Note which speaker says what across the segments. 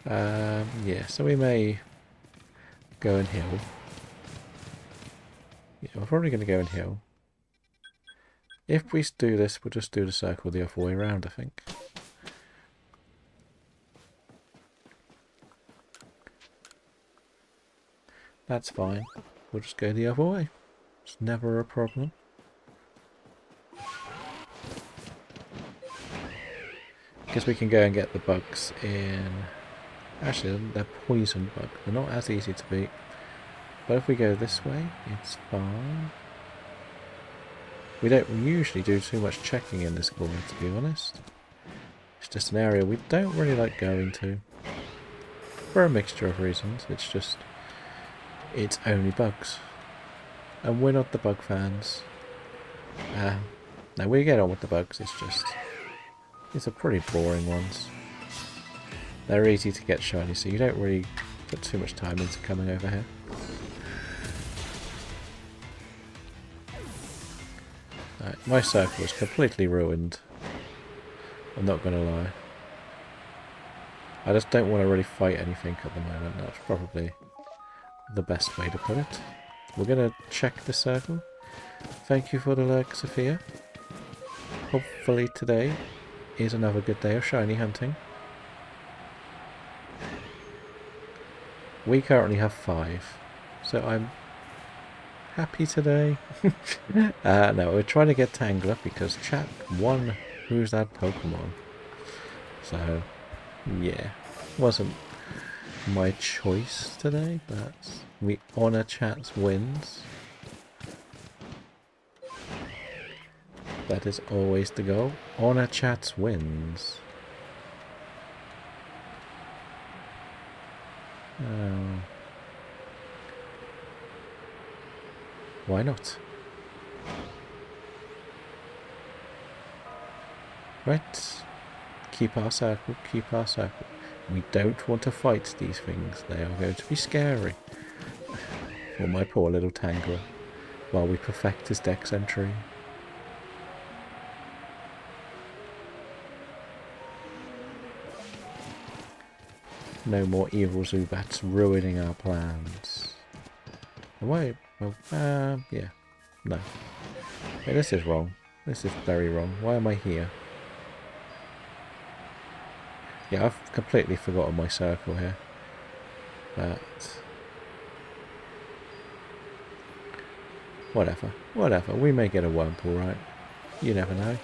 Speaker 1: Yeah, so we may go and heal. Yeah, we're probably going to go and heal. If we do this, we'll just do the circle the other way around, I think. That's fine. We'll just go the other way. It's never a problem. Because we can go and get the bugs in... Actually, they're poison bugs. They're not as easy to beat. But if we go this way, it's fine. We don't usually do too much checking in this corner, to be honest. It's just an area we don't really like going to. For a mixture of reasons. It's just... It's only bugs. And we're not the bug fans. No, we get on with the bugs, it's just... These are pretty boring ones. They're easy to get shiny, so you don't really put too much time into coming over here. Right, my circle is completely ruined. I'm not going to lie. I just don't want to really fight anything at the moment. That's probably the best way to put it. We're going to check the circle. Thank you for the lurk, Sophia. Hopefully today is another good day of shiny hunting. We currently have 5, so I'm happy today. No, we're trying to get Tangela because chat won Who's That Pokemon. So, yeah, wasn't my choice today, but we honour chat's wins. That is always the goal. Honour chat's wins. Why not? Right. Keep our circle, keep our circle. We don't want to fight these things. They are going to be scary. For my poor little Tangela. While we perfect his dex entry. No more evil Zubats ruining our plans. Wait, well, yeah. No. Hey, this is wrong. This is very wrong. Why am I here? Yeah, I've completely forgotten my circle here. But... Whatever. Whatever. We may get a Wurmple, right? You never know.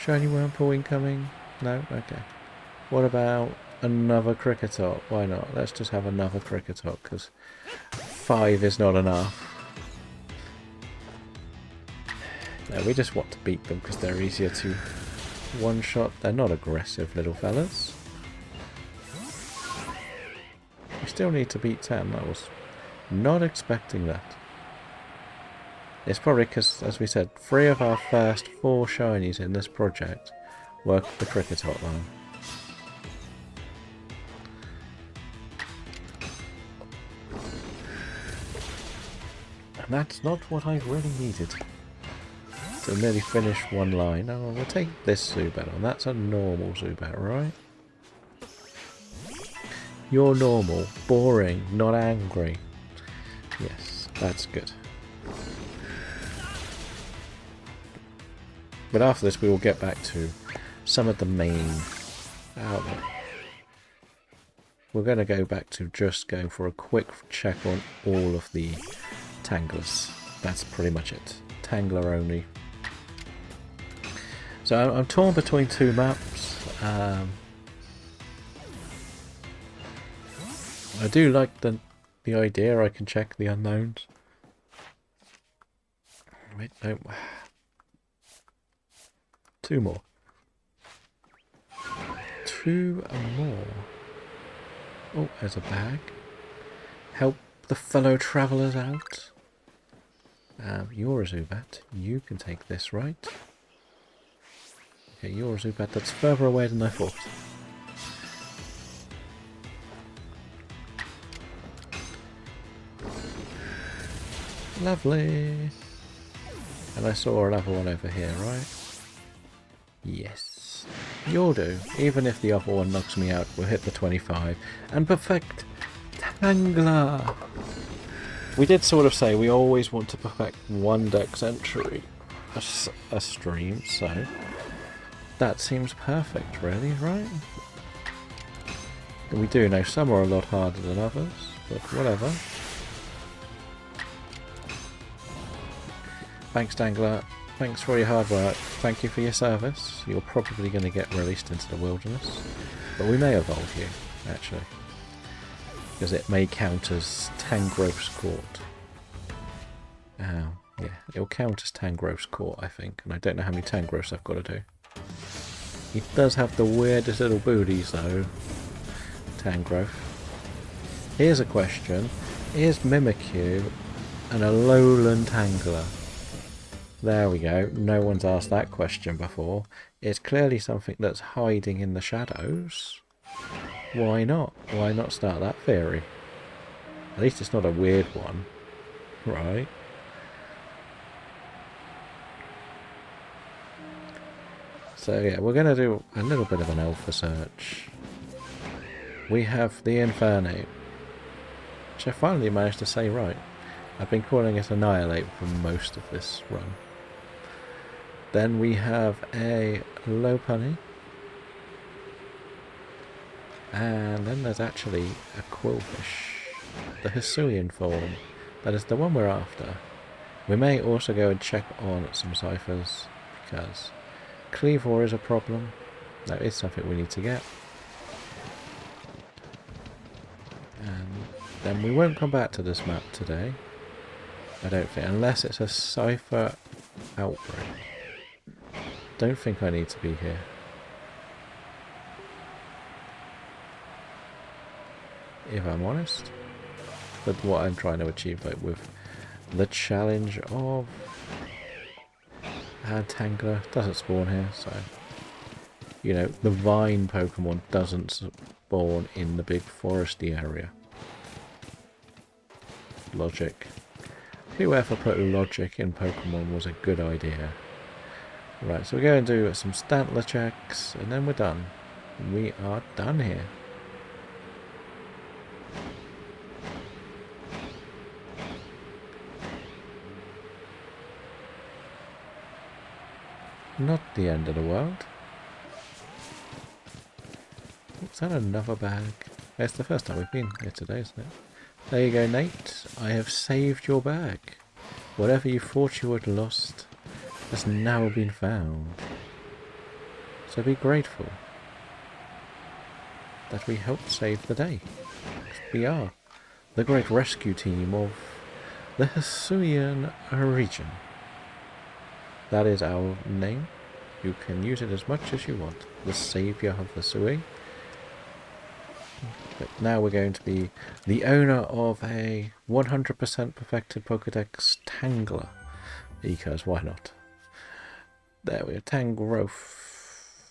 Speaker 1: Shiny Wurmple incoming? No? Okay. What about another Cricketot? Why not? Let's just have another Cricketot, because 5 is not enough. No, we just want to beat them because they're easier to one-shot. They're not aggressive little fellas. We still need to beat 10. I was not expecting that. It's probably because, as we said, 3 of our first 4 shinies in this project work the Cricketot line. And that's not what I really needed. To nearly finish one line. Oh, we'll take this Zubat on. That's a normal Zubat, right? You're normal, boring, not angry. Yes, that's good. But after this we will get back to some of the main outlet. We're going to go back to just going for a quick check on all of the Tanglers. That's pretty much it. Tangler only. So I'm torn between 2 maps. I do like the idea I can check the unknowns. Wait, no. 2 more. 2 more. Oh, there's a bag. Help the fellow travellers out. You're a Zubat. You can take this, right? Okay, you're a Zubat that's further away than I thought. Lovely. And I saw another one over here, right? Yes. You'll do. Even if the other one knocks me out, we'll hit the 25. And perfect Tangela! We did sort of say we always want to perfect one dex entry a stream, so that seems perfect, really, right? And we do know some are a lot harder than others, but whatever. Thanks, Tangela. Thanks for your hard work. Thank you for your service. You're probably going to get released into the wilderness, but we may evolve you, actually, because it may count as Tangrove's Court. Yeah, it'll count as Tangrove's Court, I think, and I don't know how many Tangroves I've got to do. He does have the weirdest little booties, though, Tangrove. Here's a question. Is Mimikyu an Alolan Tangela? There we go. No one's asked that question before. It's clearly something that's hiding in the shadows. Why not? Why not start that theory? At least it's not a weird one, right? So yeah, we're going to do a little bit of an alpha search. We have the Infernape, which I finally managed to say right. I've been calling it Annihilate for most of this run. Then we have a Lopunny. And then there's actually a Quillfish, the Hisuian form. That is the one we're after. We may also go and check on some ciphers, because Cleavor is a problem. That is something we need to get. And then we won't come back to this map today, I don't think, unless it's a cipher outbreak. Don't think I need to be here. If I'm honest. But what I'm trying to achieve, like, with the challenge of Tangela doesn't spawn here, so you know, the vine Pokemon doesn't spawn in the big foresty area. Logic. Whoever put logic in Pokemon was a good idea. Right, so we're going to do some Stantler checks, and then we're done. We are done here. Not the end of the world. Is that another bag? It's the first time we've been here today, isn't it? There you go, Nate. I have saved your bag. Whatever you thought you had lost has now been found. So be grateful that we helped save the day. We are the great rescue team of the Hisuian region. That is our name. You can use it as much as you want. The Saviour of Hisui. But now we're going to be the owner of a 100% perfected Pokedex Tangela. Because why not? There we go. Tangrowth.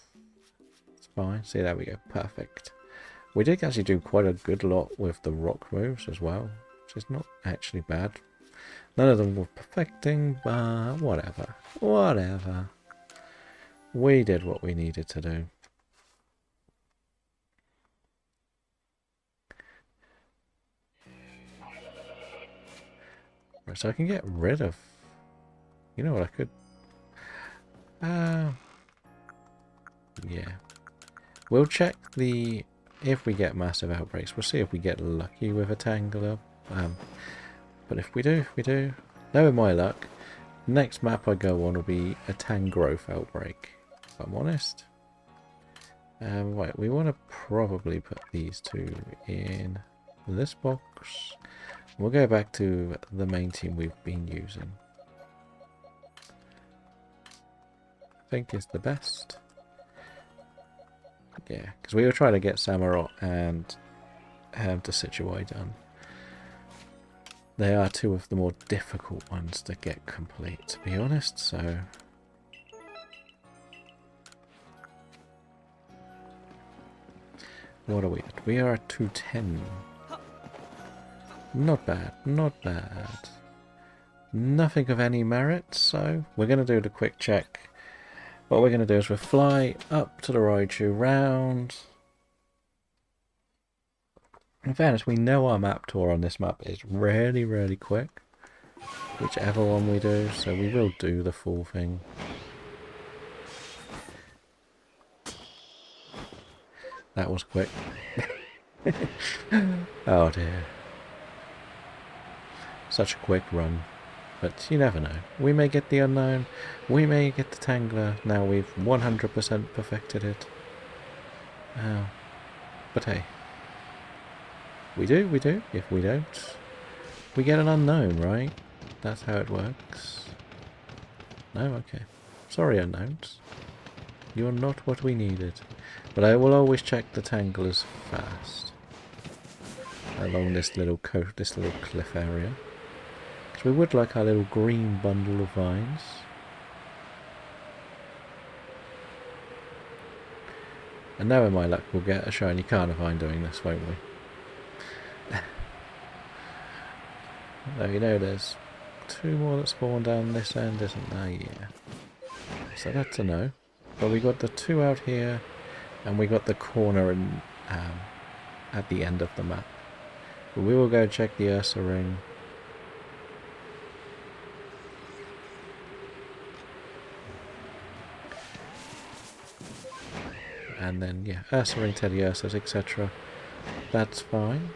Speaker 1: It's fine. See, there we go. Perfect. We did actually do quite a good lot with the rock moves as well, which is not actually bad. None of them were perfecting, but whatever. Whatever. We did what we needed to do. Right, so I can get rid of... You know what, I could... yeah. We'll check the... If we get massive outbreaks, we'll see if we get lucky with a Tangela. But if we do, knowing my luck, next map I go on will be a Tangrowth outbreak, if I'm honest. Right, we want to probably put these two in this box. We'll go back to the main team we've been using. I think is the best. Yeah, because we were trying to get Samurott and Decidueye done. They are two of the more difficult ones to get complete, to be honest, so... What are we at? We are at 210. Not bad, not bad. Nothing of any merit, so we're going to do the quick check what we're going to do is we'll fly up to the Raichu round. In fairness, we know our map tour on this map is really, really quick. Whichever one we do, so we will do the full thing. That was quick. Oh dear. Such a quick run. But you never know. We may get the unknown. We may get the Tangela. Now we've 100% perfected it. Oh. But hey. We do. If we don't, we get an unknown, right? That's how it works. No? Okay. Sorry, unknowns. You're not what we needed. But I will always check the Tangelas fast. Along this little cliff area. Because we would like our little green bundle of vines. And now in my luck we'll get a shiny Carnivine doing this, won't we? Though you know there's 2 more that spawn down this end, isn't there? Yeah. So that's a no. But we got the 2 out here, and we got the corner in, at the end of the map. But we will go check the Ursa ring. And then, yeah, Ursa ring, Teddy Ursas, etc. That's fine.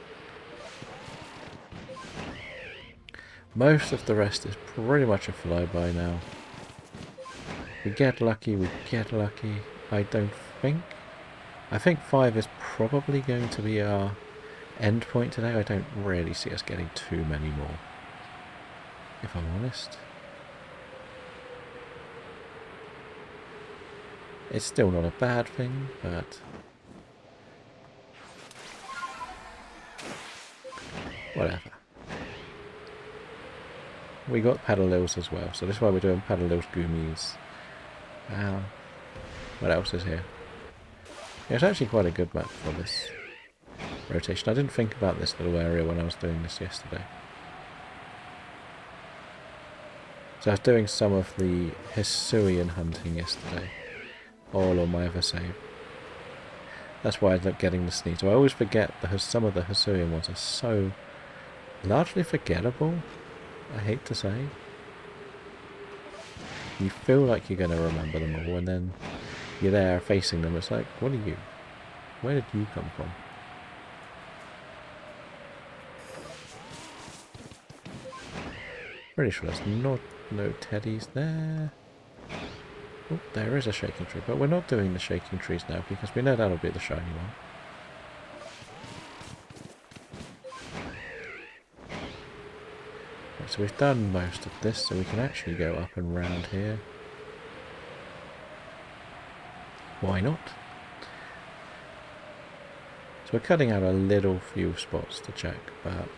Speaker 1: Most of the rest is pretty much a flyby now. We get lucky, I don't think. I think 5 is probably going to be our end point today. I don't really see us getting too many more, if I'm honest. It's still not a bad thing, but whatever. We got Paddleills as well, so this is why we're doing Paddleills Goomies. What else is here? Yeah, it's actually quite a good map for this rotation. I didn't think about this little area when I was doing this yesterday. So I was doing some of the Hisuian hunting yesterday, all on my other save. That's why I ended up getting the Sneasel. I always forget that some of the Hisuian ones are so largely forgettable, I hate to say. You feel like you're going to remember them all, and then you're there facing them. It's like, what are you? Where did you come from? Pretty sure there's no teddies there. Oh, there is a shaking tree, but we're not doing the shaking trees now because we know that'll be the shiny one. So we've done most of this, so we can actually go up and round here. Why not? So we're cutting out a little few spots to check, but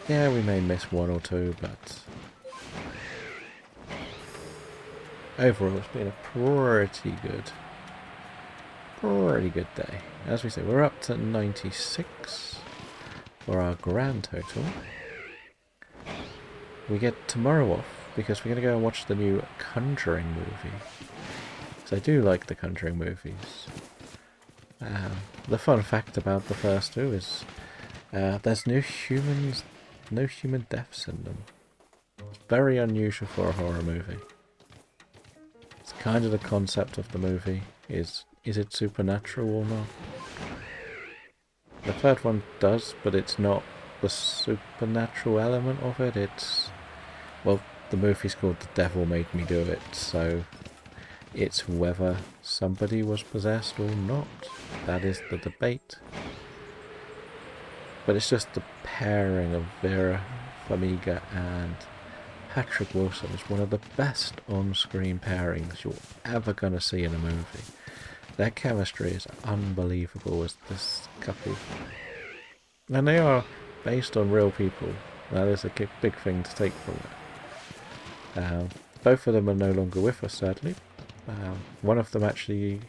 Speaker 1: yeah, we may miss 1 or 2, but overall it's been a pretty good day. As we say, we're up to 96 for our grand total. We get tomorrow off because we're going to go and watch the new Conjuring movie. So I do like the Conjuring movies. The fun fact about the first 2 is there's no human deaths in them. It's very unusual for a horror movie. It's kind of the concept of the movie. Is it supernatural or not? The third one does, but it's not the supernatural element of it. It's, well, the movie's called The Devil Made Me Do It, so it's whether somebody was possessed or not. That is the debate. But it's just the pairing of Vera Farmiga and Patrick Wilson is one of the best on-screen pairings you're ever going to see in a movie. Their chemistry is unbelievable as this couple. And they are based on real people. That is a big thing to take from it. Both of them are no longer with us, sadly. One of them actually...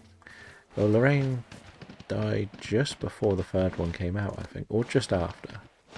Speaker 1: Well, Lorraine died just before the third one came out, I think. Or just after.